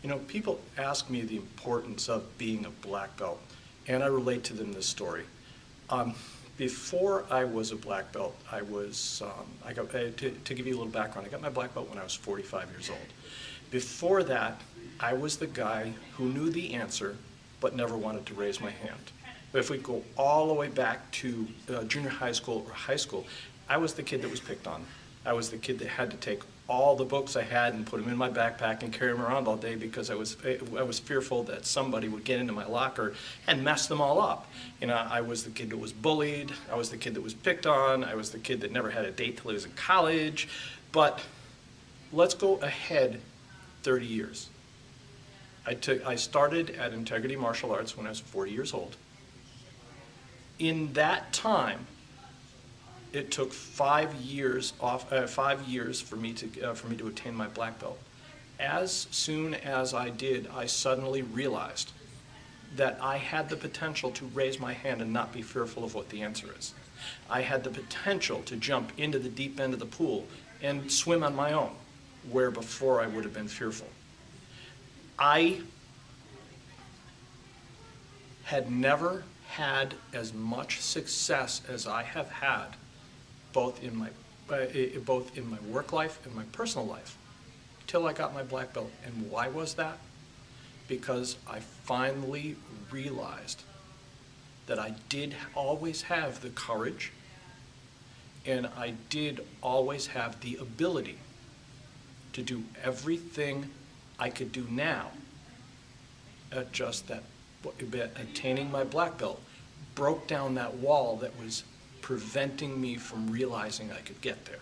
You know, people ask me the importance of being a black belt, and I relate to them this story. Before I was a black belt, to give you a little background, I got my black belt when I was 45 years old. Before that, I was the guy who knew the answer, but never wanted to raise my hand. But if we go all the way back to junior high school or high school, I was the kid that was picked on. I was the kid that had to take all the books I had and put them in my backpack and carry them around all day because I was fearful that somebody would get into my locker and mess them all up. You know, I was the kid that was bullied. I was the kid that was picked on. I was the kid that never had a date till he was in college. But let's go ahead 30 years. I started at Integrity Martial Arts when I was 40 years old. In that time, it took 5 years for me to attain my black belt. As soon as I did, I suddenly realized that I had the potential to raise my hand and not be fearful of what the answer is. I had the potential to jump into the deep end of the pool and swim on my own, where before I would have been fearful. I had never had as much success as I have had both in my work life and my personal life till I got my black belt. And why was that? Because I finally realized that I did always have the courage and I did always have the ability to do everything I could do now. Just that attaining my black belt broke down that wall that was preventing me from realizing I could get there.